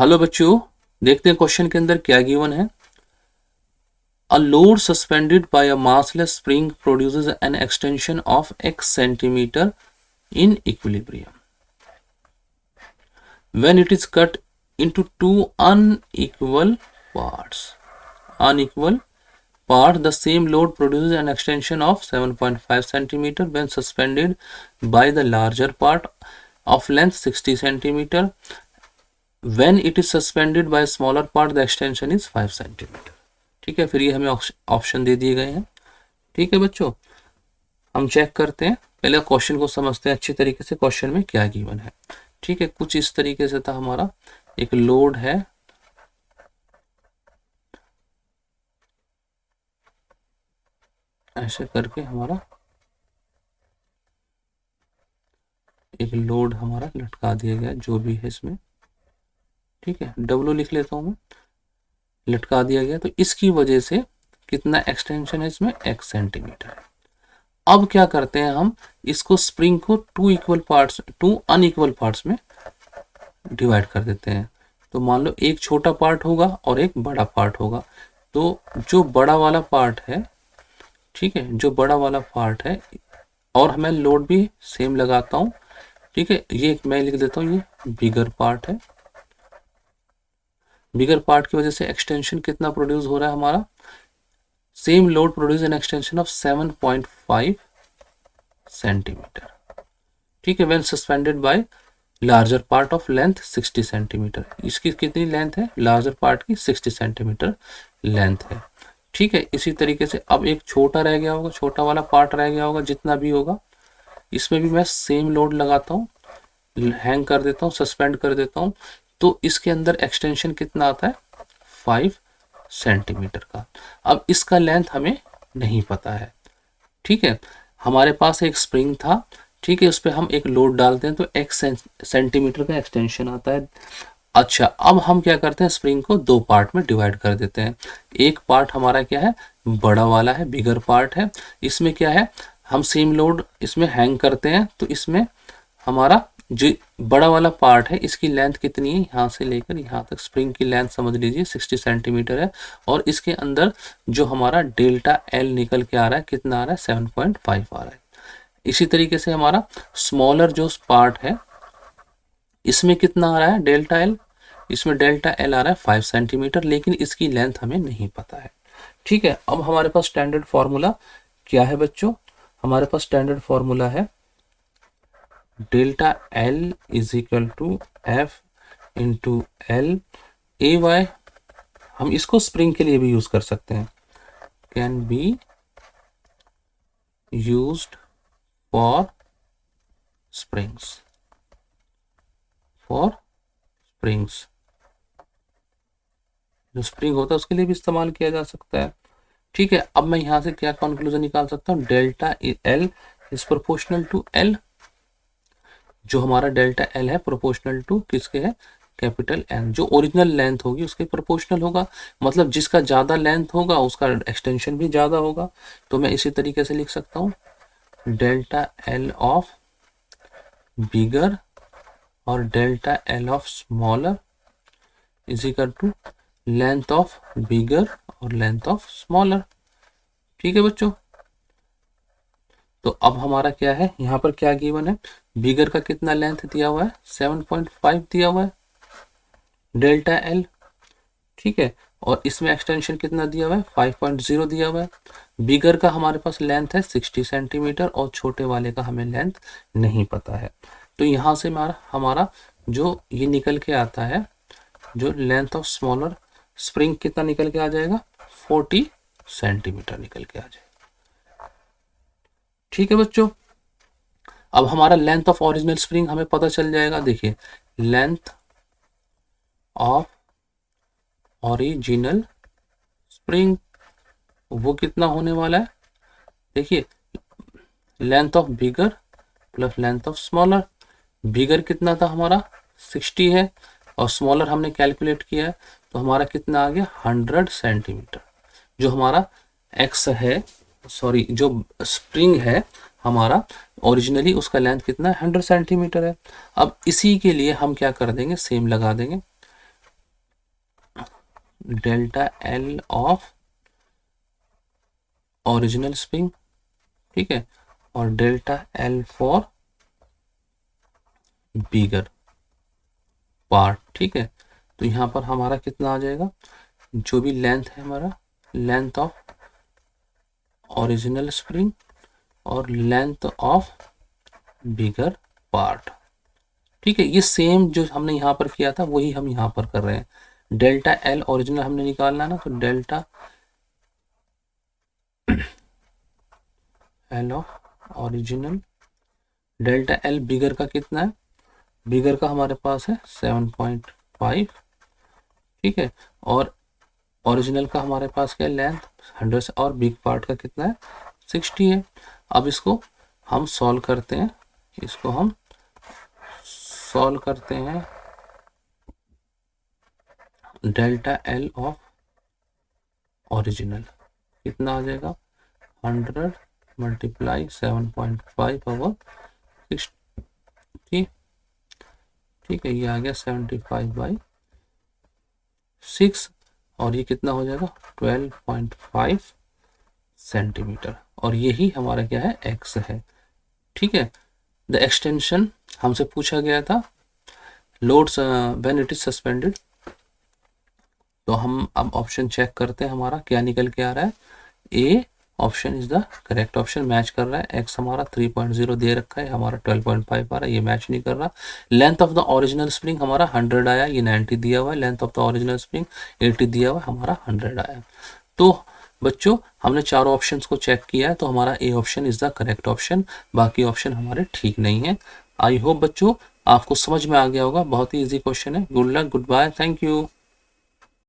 Hello बच्चों, देखते हैं क्वेश्चन के अंदर क्या गिवन है। A load suspended bye a massless spring produces an extension of x centimeter in equilibrium. When it is cut into two unequal parts, the same load produces an extension of 7.5 centimeter when suspended by the larger part of length 60 centimeter. When it is suspended by a smaller part, the extension is 5 centimeter. ठीक है, फिर ये हमें option दे दिए गए हैं। ठीक है बच्चों, हम चेक करते हैं, पहले क्वेश्चन को समझते हैं अच्छी तरीके से, क्वेश्चन में क्या गिवन है। ठीक है, कुछ इस तरीके से था, हमारा एक लोड है, ऐसे करके हमारा एक लोड हमारा लटका दिया गया, जो भी है इसमें। ठीक है, डब्ल्यू लिख लेता हूं मैं, लटका दिया गया, तो इसकी वजह से कितना एक्सटेंशन है इसमें, x सेंटीमीटर। अब क्या करते हैं हम, इसको स्प्रिंग को टू अनइक्वल पार्ट्स में डिवाइड कर देते हैं। तो मान लो एक छोटा पार्ट होगा और एक बड़ा पार्ट होगा। तो जो बड़ा वाला पार्ट है, ठीक है, जो बड़ा वाला पार्ट है, और मैं लोड भी सेम लगाता हूँ। ठीक है, ये मैं लिख देता हूँ, ये बिगर पार्ट है। बिगर पार्ट की वजह से एक्सटेंशन कितना प्रोड्यूस हो रहा है हमारा, same load produce an extension of 7.5 centimetre. ठीक है, when suspended bye larger part of length 60 centimetre. इसकी कितनी लेंथ है, लार्जर पार्ट की 60 सेंटीमीटर लेंथ है। ठीक है, इसी तरीके से अब एक छोटा रह गया होगा, छोटा वाला पार्ट रह गया होगा, जितना भी होगा, इसमें भी मैं सेम लोड लगाता हूँ, हैंग कर देता हूँ, सस्पेंड कर देता हूँ। तो इसके अंदर एक्सटेंशन कितना आता है, 5 सेंटीमीटर का। अब इसका लेंथ हमें नहीं पता है। ठीक है, हमारे पास एक स्प्रिंग था, ठीक है, उस पर हम एक लोड डालते हैं तो x सेंटीमीटर का एक्सटेंशन आता है। अच्छा, अब हम क्या करते हैं, स्प्रिंग को दो पार्ट में डिवाइड कर देते हैं। एक पार्ट हमारा क्या है, बड़ा वाला है, बिगर पार्ट है। इसमें क्या है, हम सेम लोड इसमें हैंग करते हैं, तो इसमें हमारा जो बड़ा वाला पार्ट है, इसकी लेंथ कितनी है, यहाँ से लेकर यहाँ तक स्प्रिंग की लेंथ समझ लीजिए 60 सेंटीमीटर है। और इसके अंदर जो हमारा डेल्टा एल निकल के आ रहा है, कितना आ रहा है, 7.5 आ रहा है। इसी तरीके से हमारा स्मॉलर जो पार्ट है, इसमें कितना आ रहा है, डेल्टा एल, इसमें डेल्टा एल आ रहा है 5 सेंटीमीटर, लेकिन इसकी लेंथ हमें नहीं पता है। ठीक है, अब हमारे पास स्टैंडर्ड फॉर्मूला क्या है बच्चों, हमारे पास स्टैंडर्ड फॉर्मूला है delta L is equal to F into L A Y. हम इसको स्प्रिंग के लिए भी यूज कर सकते हैं, can be used for springs, जो स्प्रिंग होता है उसके लिए भी इस्तेमाल किया जा सकता है। ठीक है, अब मैं यहां से क्या कंक्लूजन निकाल सकता हूँ, delta L is proportional to L. जो हमारा डेल्टा एल है प्रोपोर्शनल टू किसके है, कैपिटल एन। जो ओरिजिनल लेंथ होगी उसके प्रोपोर्शनल होगा, मतलब जिसका ज्यादा लेंथ होगा उसका एक्सटेंशन भी ज्यादा होगा। तो मैं इसी तरीके से लिख सकता हूँ, डेल्टा एल ऑफ बिगर और delta L of smaller is equal to length of bigger और लेंथ ऑफ स्मॉलर। ठीक है बच्चों, तो अब हमारा क्या है, यहाँ पर क्या गिवन है, बिगर का कितना लेंथ दिया हुआ है, 7.5 दिया हुआ है डेल्टा एल। ठीक है, और इसमें एक्सटेंशन कितना दिया हुआ है, 5.0 दिया हुआ है। बिगर का हमारे पास लेंथ है 60 सेंटीमीटर और छोटे वाले का हमें लेंथ नहीं पता है। तो यहाँ से हमारा जो ये निकल के आता है, जो लेंथ ऑफ स्मॉलर स्प्रिंग कितना निकल के आ जाएगा, 40 सेंटीमीटर निकल के आ जाएगा। ठीक है बच्चों, अब हमारा लेंथ ऑफ ओरिजिनल स्प्रिंग हमें पता चल जाएगा। देखिए, लेंथ ऑफ ओरिजिनल स्प्रिंग वो कितना होने वाला है, देखिए, length of bigger plus length of smaller. Bigger कितना था हमारा, 60 है, और स्मॉलर हमने कैलकुलेट किया है, तो हमारा कितना आ गया, 100 सेंटीमीटर। जो हमारा एक्स है, सॉरी, जो स्प्रिंग है हमारा ओरिजिनली, उसका लेंथ कितना है, 100 सेंटीमीटर है। अब इसी के लिए हम क्या कर देंगे, सेम लगा देंगे, delta L of original spring, ठीक है, और delta L for bigger part, ठीक है। तो यहाँ पर हमारा कितना आ जाएगा, जो भी लेंथ है हमारा, लेंथ ऑफ ओरिजिनल स्प्रिंग और लेंथ ऑफ बिगर पार्ट, ठीक है। ये सेम जो हमने यहाँ पर किया था वही हम यहाँ पर कर रहे हैं। डेल्टा एल ओरिजिनल हमने निकालना है ना, तो delta L of original, delta L bigger का कितना है, बिगर का हमारे पास है 7.5, ठीक है, और ओरिजिनल का हमारे पास क्या है, लेंथ 100 से, और बिग पार्ट का कितना है, 60 है। अब इसको हम सॉल्व करते हैं, इसको हम सॉल्व करते हैं। डेल्टा एल ऑफ ओरिजिनल कितना आ जाएगा, 100 मल्टीप्लाई 7.5 ओवर 60, ठीक है, ये आ गया 75/6, और ये कितना हो जाएगा 12.5 सेंटीमीटर, और यही हमारा क्या है, एक्स है, ठीक है। द एक्सटेंशन हमसे पूछा गया था loads when it is suspended, तो हम अब ऑप्शन चेक करते हैं हमारा क्या निकल के आ रहा है। A option is the correct option, match कर रहा है। एक्स हमारा 3.0 दे रखा है, हमारा 12.5 आ रहा है, ये मैच नहीं कर रहा। Length of the original spring हमारा 100 आया, ये 90 दिया हुआ है। Length of the original spring 80 दिया हुआ है, हमारा 100 आया। तो बच्चों हमने चारों ऑप्शंस को चेक किया है, तो हमारा A option is the correct option, बाकी ऑप्शन हमारे ठीक नहीं है। आई होप बच्चों आपको समझ में आ गया होगा, बहुत ही इजी क्वेश्चन है। Good luck, good bye, thank you.